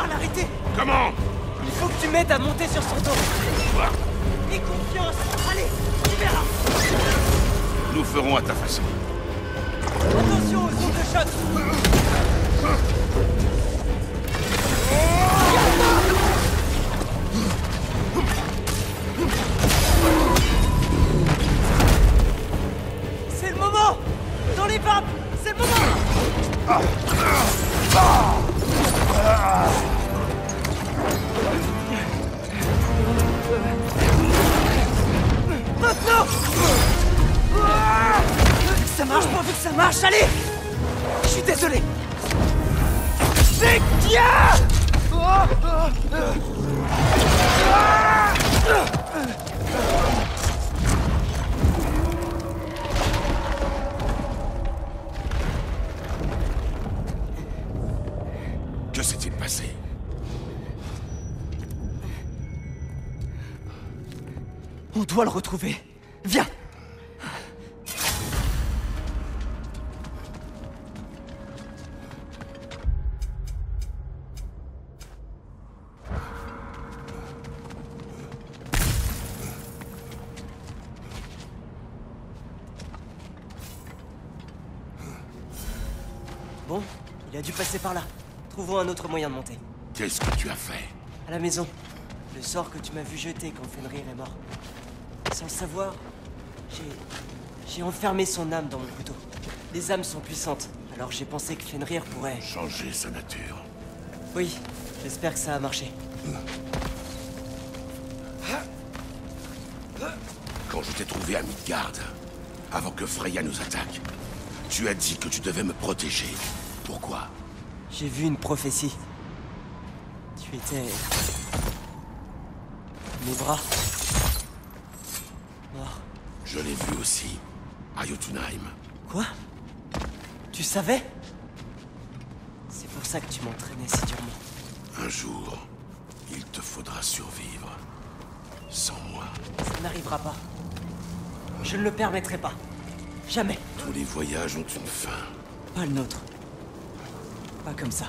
pouvoir l'arrêter. Comment? Il faut que tu m'aides à monter sur son dos. Quoi? Aie confiance. Allez, tu verras. Nous ferons à ta façon. Attention aux ondes de choc. C'est le moment. Dans les vapes. C'est le moment. Maintenant. Ça marche pas, vu que ça marche, allez. Je suis désolé. C'est bien. Que s'est-il passé? On doit le retrouver. Viens. Bon, il a dû passer par là. Trouvons un autre moyen de monter. Qu'est-ce que tu as fait? À la maison. Le sort que tu m'as vu jeter quand Fenrir est mort. Sans le savoir, j'ai enfermé son âme dans mon couteau. Les âmes sont puissantes, alors j'ai pensé que Fenrir pourrait... Changer sa nature. Oui, j'espère que ça a marché. Quand je t'ai trouvé à Midgard, avant que Freya nous attaque, tu as dit que tu devais me protéger. Pourquoi? J'ai vu une prophétie. Tu étais... mes bras. Mort. Je l'ai vu aussi, à Jotunheim. Quoi? Tu savais? C'est pour ça que tu m'entraînais si durement. Un jour, il te faudra survivre. Sans moi. Ça n'arrivera pas. Je ne le permettrai pas. Jamais. Tous les voyages ont une fin. Pas le nôtre. Pas comme ça.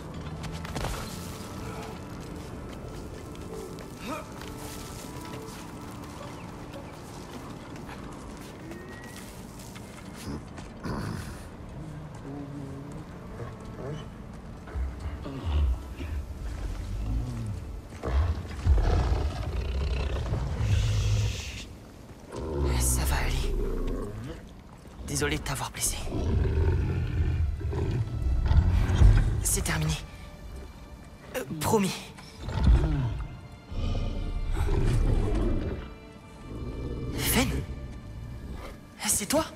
Ça va aller. Désolé de t'avoir blessé. C'est terminé. Promis. Fen? C'est toi?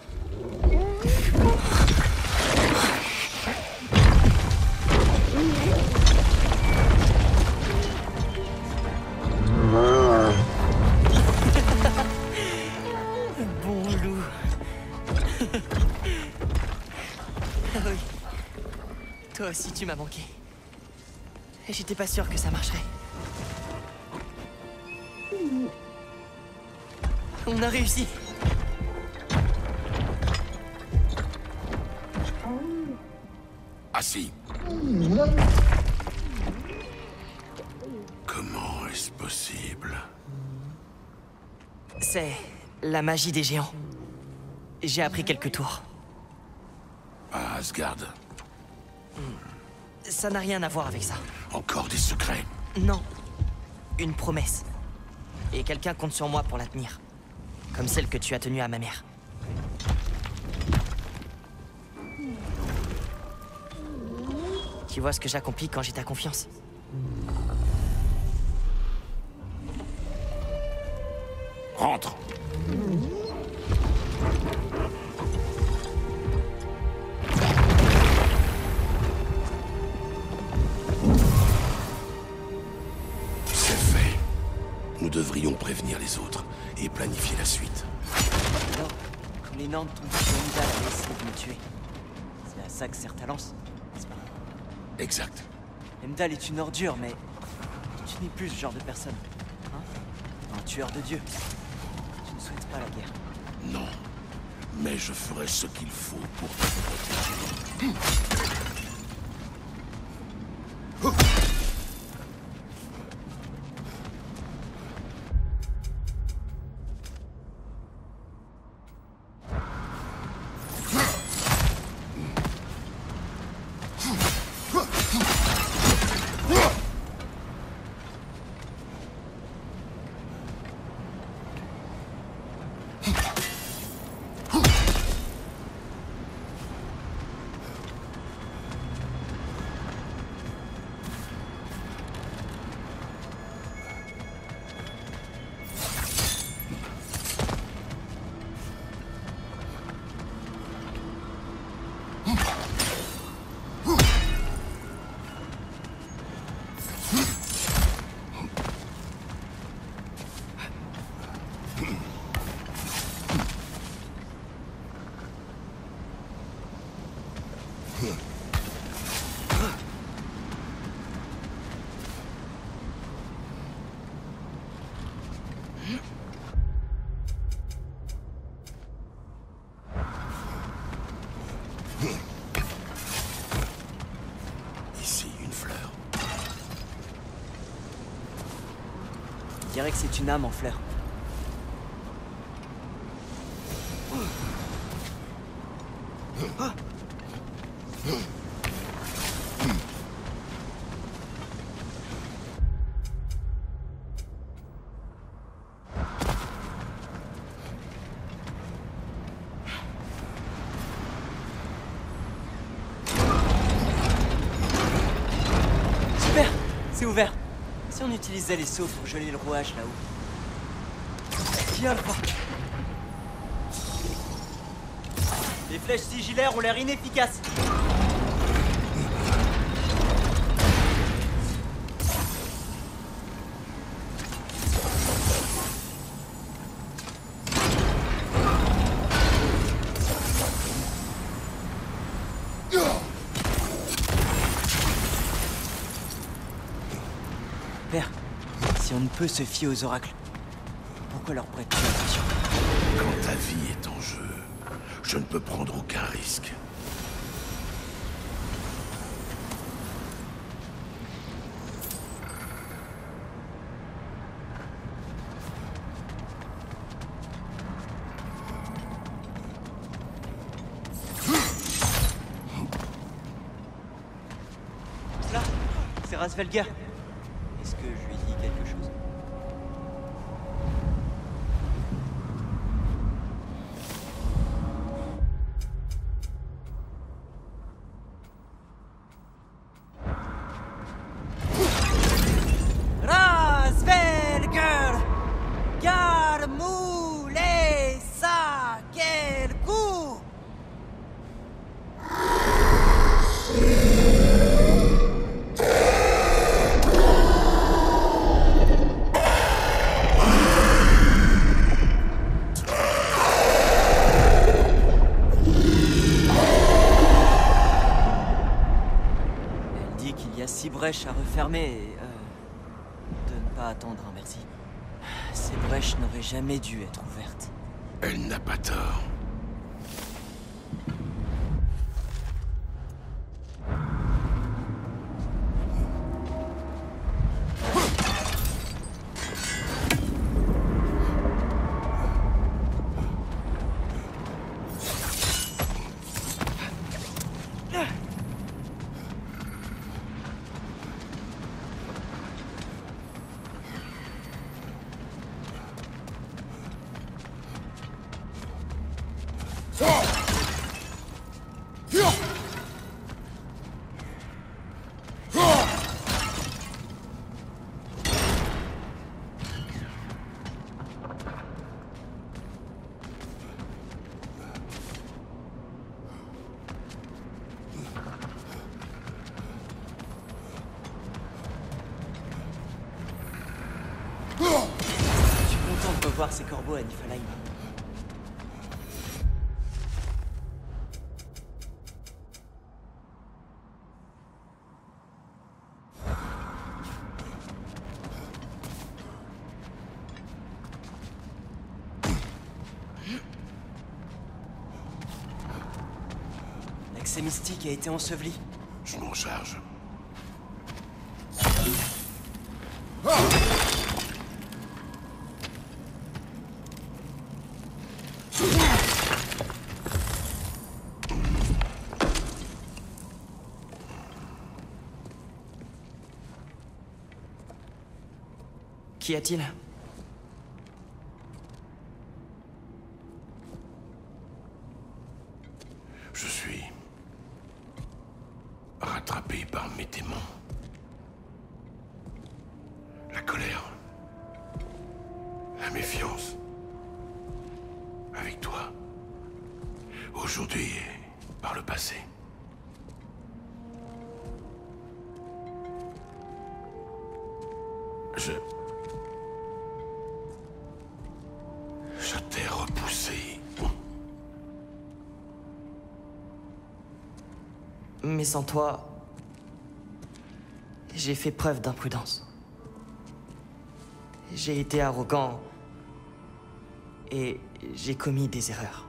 Bon loup. Ah oui. Toi aussi, tu m'as manqué. Et j'étais pas sûr que ça marcherait. On a réussi. Assis. Comment est-ce possible? C'est la magie des géants. J'ai appris quelques tours. À Asgard. Ça n'a rien à voir avec ça. Encore des secrets? Non. Une promesse. Et quelqu'un compte sur moi pour la tenir. Comme celle que tu as tenue à ma mère. Tu vois ce que j'accomplis quand j'ai ta confiance? Rentre. C'est fait. Nous devrions prévenir les autres et planifier la suite. Alors, quand les Nantes t'ont dit que Heimdall allait essayer de me tuer, c'est à ça que sert ta lance, n'est-ce pas? Exact. Heimdall est une ordure, mais tu n'es plus ce genre de personne. Hein? Un tueur de dieu. Tu ne souhaites pas la guerre. Non. Mais je ferai ce qu'il faut pour te protéger. Ici, une fleur. Je dirais que c'est une âme en fleurs. Super, c'est ouvert. Si on utilisait les seaux pour geler le rouage là-haut. Viens le voir. Les flèches sigillaires ont l'air inefficaces. Père, si on ne peut se fier aux oracles, pourquoi leur prêter attention? Quand ta vie est en jeu, je ne peux prendre aucun risque. Là, c'est Rasvelger. Est-ce que je lui dis quelque chose? Rasvelger! Garmoulé ça, quel coup! Elle dit qu'il y a 6 brèches à refermer et de ne pas attendre un merci. Ces brèches n'auraient jamais dû être ouvertes. Elle n'a pas tort. Je suis content de revoir ces corbeaux à Niflheim. L'accès mystique a été enseveli. Je m'en charge. Qu'y a-t-il? Je suis rattrapé par mes démons. La colère. La méfiance. Avec toi. Aujourd'hui et par le passé. Je t'ai repoussé. Mais sans toi, j'ai fait preuve d'imprudence. J'ai été arrogant et j'ai commis des erreurs.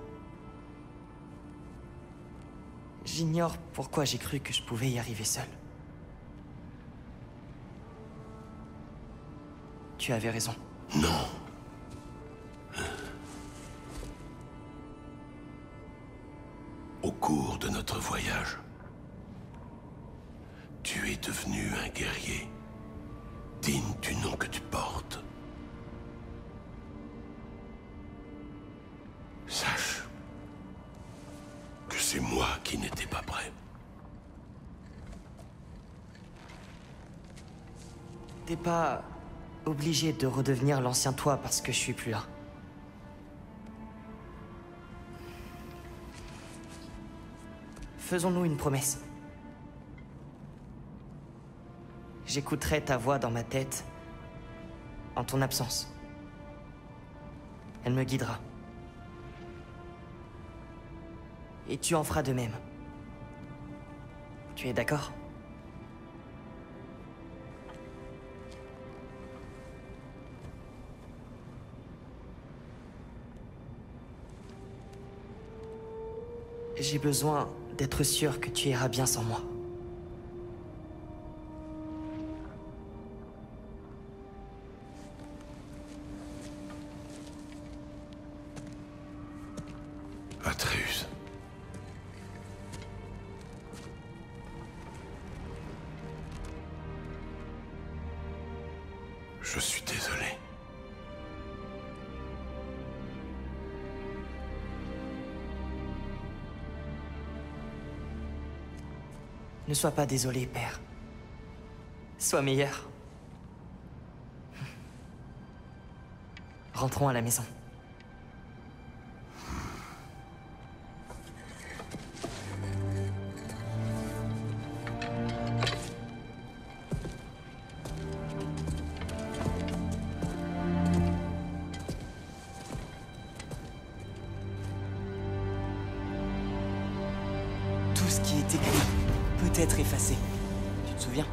J'ignore pourquoi j'ai cru que je pouvais y arriver seul. Tu avais raison. Non. Au cours de notre voyage, tu es devenu un guerrier digne du nom que tu portes. Sache que c'est moi qui n'étais pas prêt. T'es pas obligé de redevenir l'ancien toi parce que je suis plus là. Faisons-nous une promesse. J'écouterai ta voix dans ma tête en ton absence. Elle me guidera. Et tu en feras de même. Tu es d'accord? J'ai besoin d'être sûr que tu iras bien sans moi. Atreus. Je suis désolé. Ne sois pas désolé, père. Sois meilleur. Rentrons à la maison. Tout ce qui est écrit peut être effacé. Tu te souviens?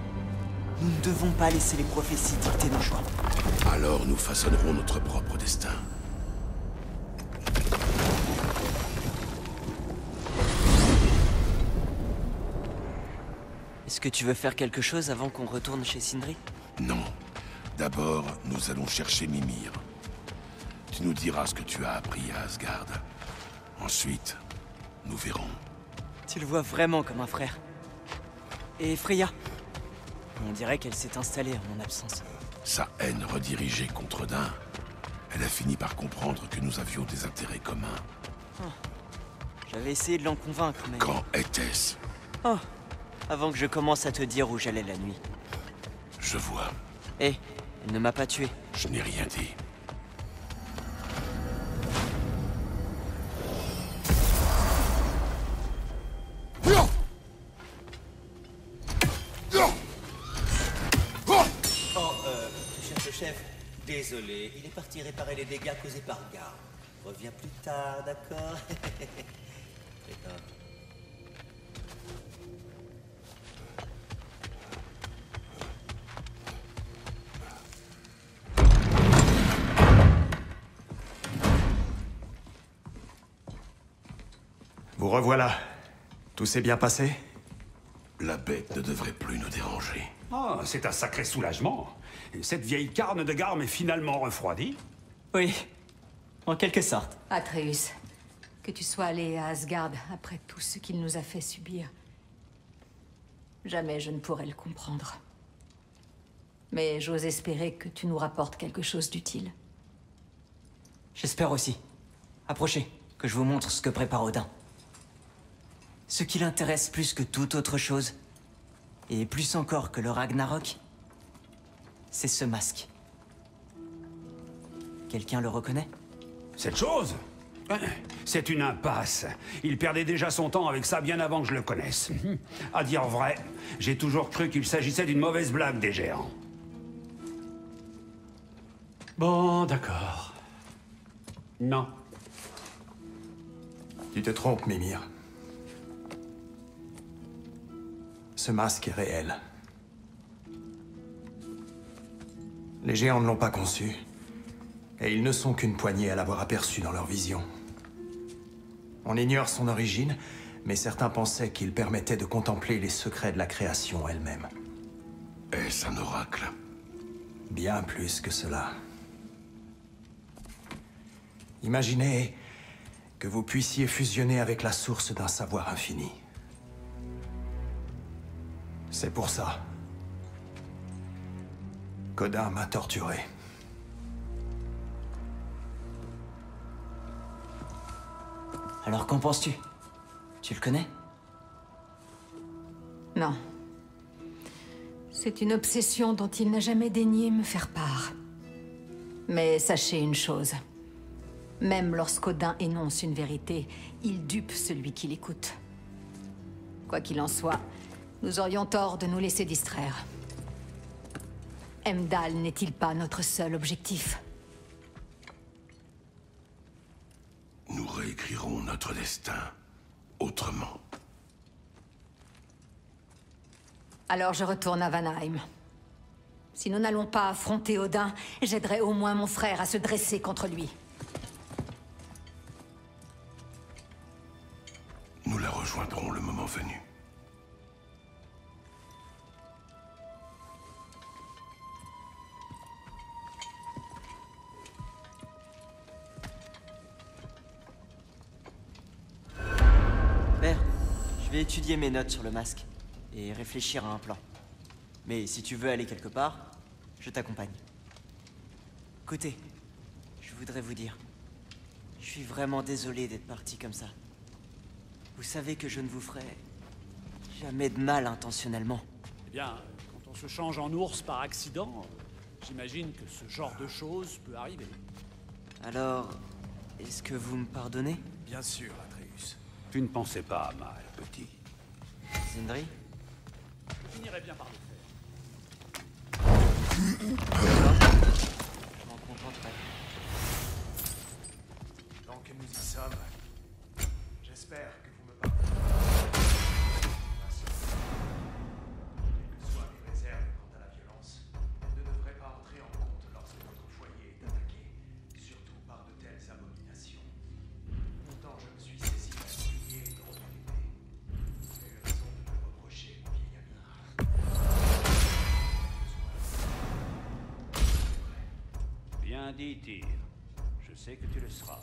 Nous ne devons pas laisser les prophéties dicter nos choix. Alors nous façonnerons notre propre destin. Est-ce que tu veux faire quelque chose avant qu'on retourne chez Sindri? Non. D'abord, nous allons chercher Mimir. Tu nous diras ce que tu as appris à Asgard. Ensuite, nous verrons. Tu le vois vraiment comme un frère. Et Freya? On dirait qu'elle s'est installée en mon absence. Sa haine redirigée contre Dain, elle a fini par comprendre que nous avions des intérêts communs. Oh. J'avais essayé de l'en convaincre, mais... Quand était-ce? Oh. Avant que je commence à te dire où j'allais la nuit. Je vois. Hé, elle ne m'a pas tué. Je n'ai rien dit. Chef, désolé, il est parti réparer les dégâts causés par Gard. Reviens plus tard, d'accord? D'accord. Vous revoilà. Tout s'est bien passé? La bête ne devrait plus nous déranger. Ah, c'est un sacré soulagement. Cette vieille carne de Garm est finalement refroidie. Oui, en quelque sorte. Atreus, que tu sois allé à Asgard après tout ce qu'il nous a fait subir. Jamais je ne pourrais le comprendre. Mais j'ose espérer que tu nous rapportes quelque chose d'utile. J'espère aussi. Approchez, que je vous montre ce que prépare Odin. Ce qui l'intéresse plus que toute autre chose, et plus encore que le Ragnarok, c'est ce masque. Quelqu'un le reconnaît? Cette chose? C'est une impasse. Il perdait déjà son temps avec ça bien avant que je le connaisse. À dire vrai, j'ai toujours cru qu'il s'agissait d'une mauvaise blague des géants. Bon, d'accord. Non. Tu te trompes, Mimir. Ce masque est réel. Les géants ne l'ont pas conçu, et ils ne sont qu'une poignée à l'avoir aperçu dans leur vision. On ignore son origine, mais certains pensaient qu'il permettait de contempler les secrets de la création elle-même. Est-ce un oracle? Bien plus que cela. Imaginez que vous puissiez fusionner avec la source d'un savoir infini. C'est pour ça qu'Odin m'a torturé. Alors qu'en penses-tu? Tu le connais? Non. C'est une obsession dont il n'a jamais daigné me faire part. Mais sachez une chose. Même lorsqu'Odin énonce une vérité, il dupe celui qui l'écoute. Quoi qu'il en soit, nous aurions tort de nous laisser distraire. Heimdall n'est-il pas notre seul objectif? Nous réécrirons notre destin autrement. Alors je retourne à Vanheim. Si nous n'allons pas affronter Odin, j'aiderai au moins mon frère à se dresser contre lui. Nous la rejoindrons le moment venu. Père, je vais étudier mes notes sur le masque et réfléchir à un plan. Mais si tu veux aller quelque part, je t'accompagne. Écoutez, je voudrais vous dire, je suis vraiment désolé d'être parti comme ça. Vous savez que je ne vous ferai jamais de mal intentionnellement. Eh bien, quand on se change en ours par accident, j'imagine que ce genre de choses peut arriver. Alors, est-ce que vous me pardonnez, Bien sûr, Atreus. Tu ne pensais pas mal, petit. Sindri? Je finirai bien par le faire. Je m'en contenterai. Tant que nous y sommes, j'espère que vous me pardonnerez. Quelles que soient mes réserves quant à la violence, ne devrait pas entrer en compte lorsque votre foyer est attaqué, surtout par de telles abominations. Longtemps je me suis saisi d'un bouclier contre l'épée. J'ai eu raison de me reprocher, mon vieil ami. Bien dit, Tyr. Je sais que tu le seras.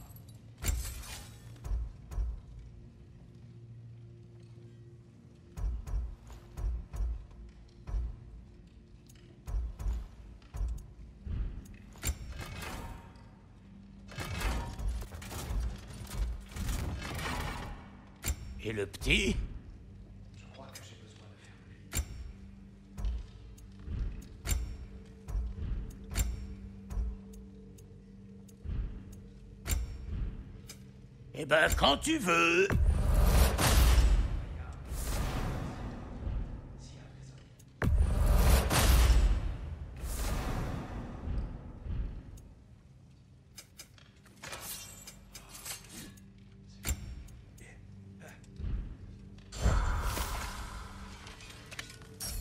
Et le petit? Je crois que j'ai besoin de faire plus. Eh ben, quand tu veux.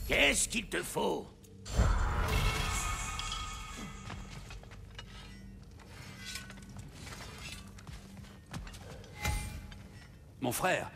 Qu'est-ce qu'il te faut? Mon frère.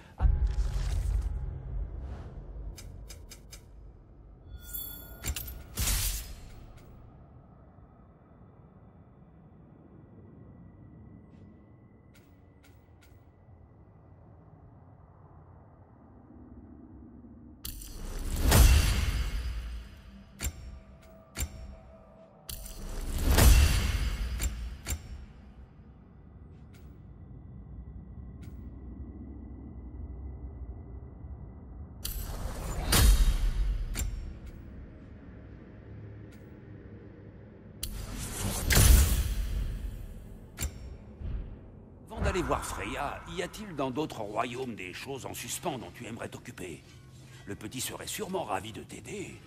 Avant d'aller voir Freya, y a-t-il dans d'autres royaumes des choses en suspens dont tu aimerais t'occuper? Le petit serait sûrement ravi de t'aider.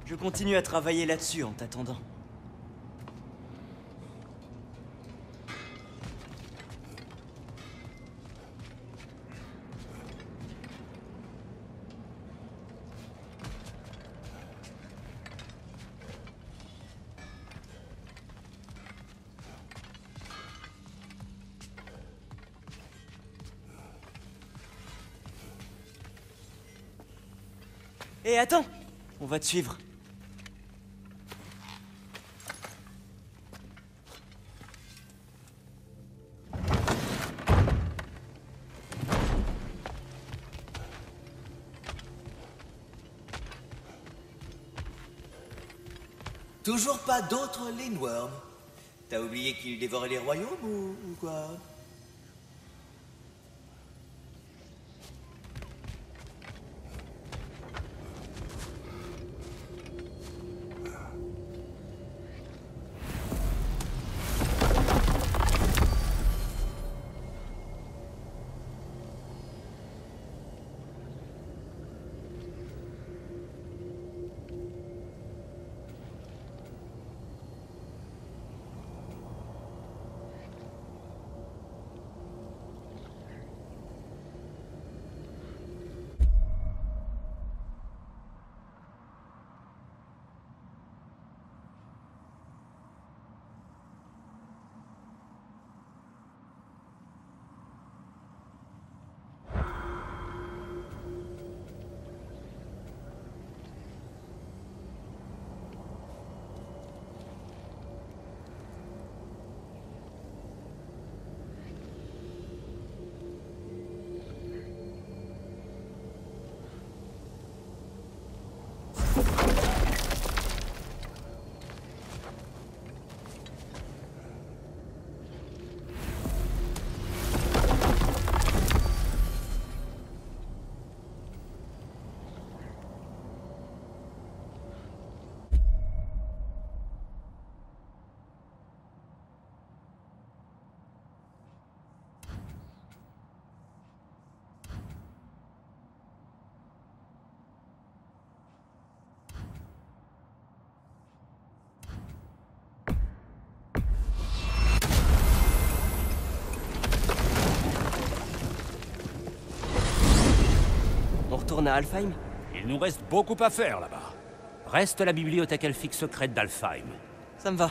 Je continue à travailler là-dessus en t'attendant. Hé, attends! On va te suivre. Toujours pas d'autres Lindworm. T'as oublié qu'il dévorait les royaumes ou quoi? On retourne à Alfheim? Il nous reste beaucoup à faire là-bas. Reste la bibliothèque elfique secrète d'Alfheim. Ça me va.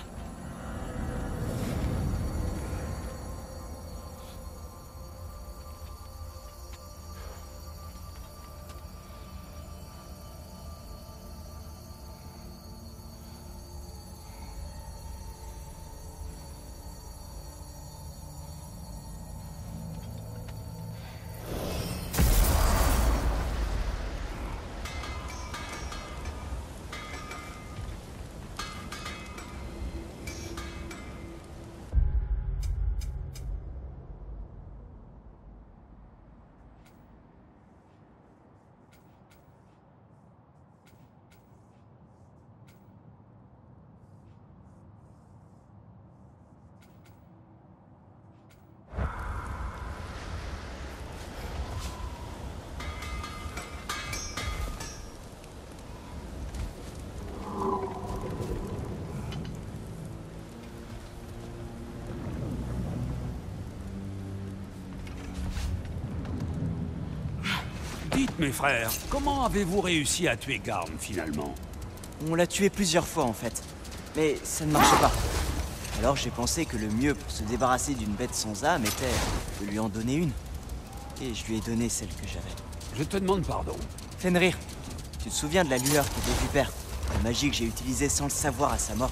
Dites, mes frères, comment avez-vous réussi à tuer Garm, finalement? On l'a tué plusieurs fois en fait, mais ça ne marchait pas. Alors j'ai pensé que le mieux pour se débarrasser d'une bête sans âme était de lui en donner une. Et je lui ai donné celle que j'avais. Je te demande pardon. Fenrir, tu te souviens de la lueur qui était du père? La magie que j'ai utilisée sans le savoir à sa mort.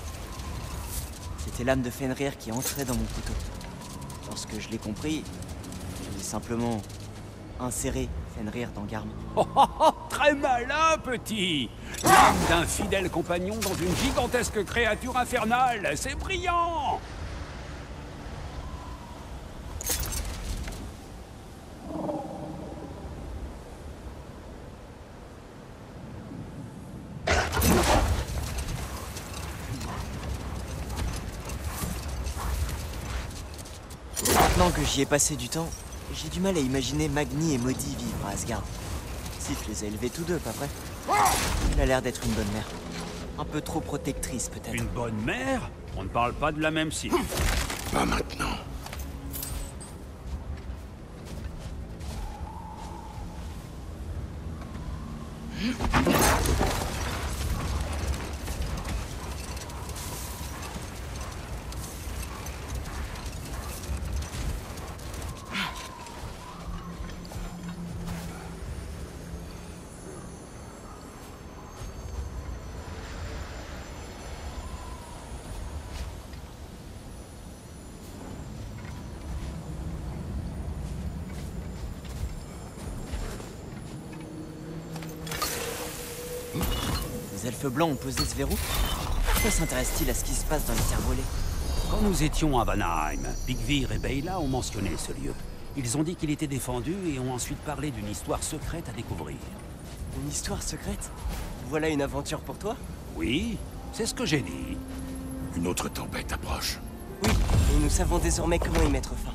C'était l'âme de Fenrir qui entrait dans mon couteau. Lorsque je l'ai compris, j'ai simplement inséré Fenrir dans Garm. Oh, oh, oh, très malin, petit! L'âme d'un fidèle compagnon dans une gigantesque créature infernale, c'est brillant! Maintenant que j'y ai passé du temps, j'ai du mal à imaginer Magni et Maudit vivre à Asgard. Sif les a élevés tous deux, pas vrai? Elle a l'air d'être une bonne mère. Un peu trop protectrice, peut-être. Une bonne mère? On ne parle pas de la même cible. Pas maintenant. Les elfes blancs ont posé ce verrou? Pourquoi s'intéresse-t-il à ce qui se passe dans les terres volées? Quand nous étions à Vanaheim, Bigvir et Beyla ont mentionné ce lieu. Ils ont dit qu'il était défendu et ont ensuite parlé d'une histoire secrète à découvrir. Une histoire secrète? Voilà une aventure pour toi? Oui, c'est ce que j'ai dit. Une autre tempête approche. Oui, et nous savons désormais comment y mettre fin.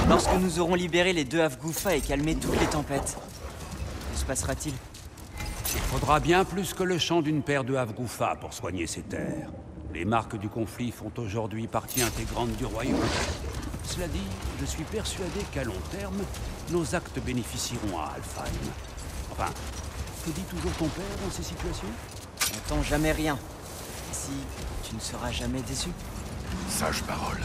Lorsque nous aurons libéré les deux Havgoufa et calmé toutes les tempêtes, que se passera-t-il? Il faudra bien plus que le chant d'une paire de Havgoufa pour soigner ces terres. Les marques du conflit font aujourd'hui partie intégrante du royaume. Cela dit, je suis persuadé qu'à long terme, nos actes bénéficieront à Alfheim. Enfin, que dit toujours ton père dans ces situations? N'attends jamais rien. Si tu ne seras jamais déçu. Sage parole.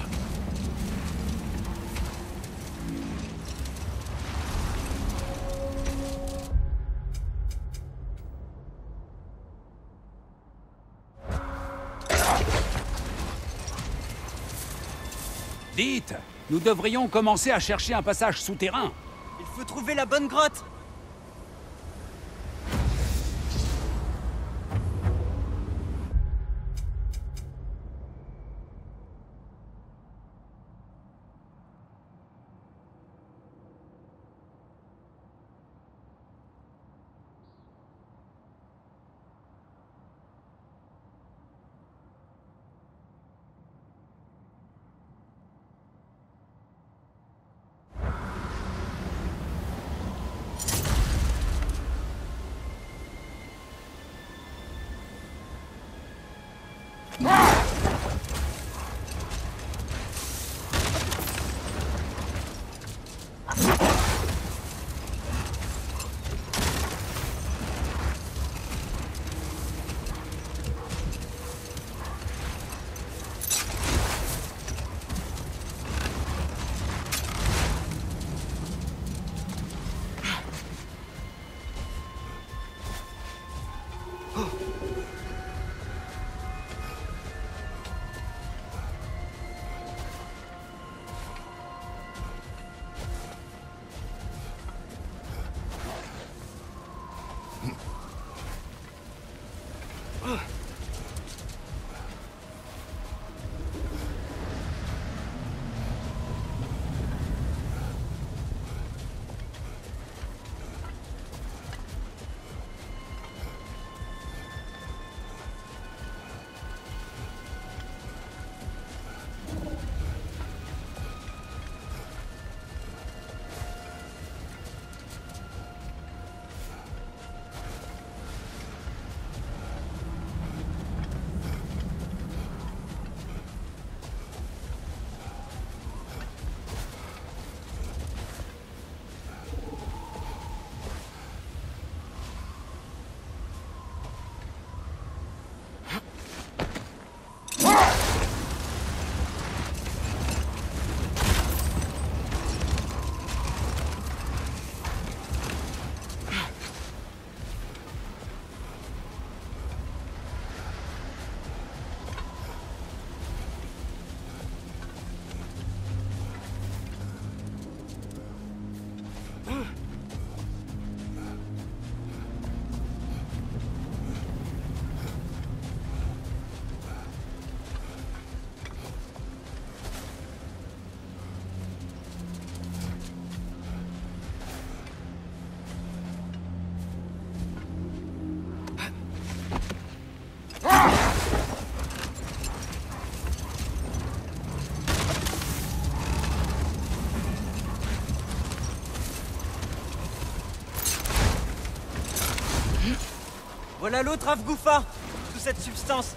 Dites, nous devrions commencer à chercher un passage souterrain. Il faut trouver la bonne grotte! Voilà l'autre Avgoufa, sous cette substance.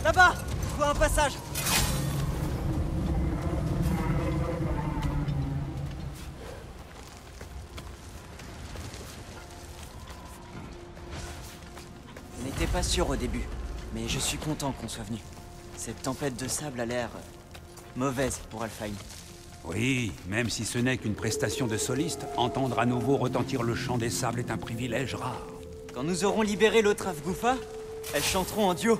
Là-bas! Je vois un passage! On n'était pas sûr au début, mais je suis content qu'on soit venu. Cette tempête de sable a l'air mauvaise pour Alfheim. Oui, même si ce n'est qu'une prestation de soliste, entendre à nouveau retentir le chant des sables est un privilège rare. Quand nous aurons libéré l'autre Avgoufa, elles chanteront en duo.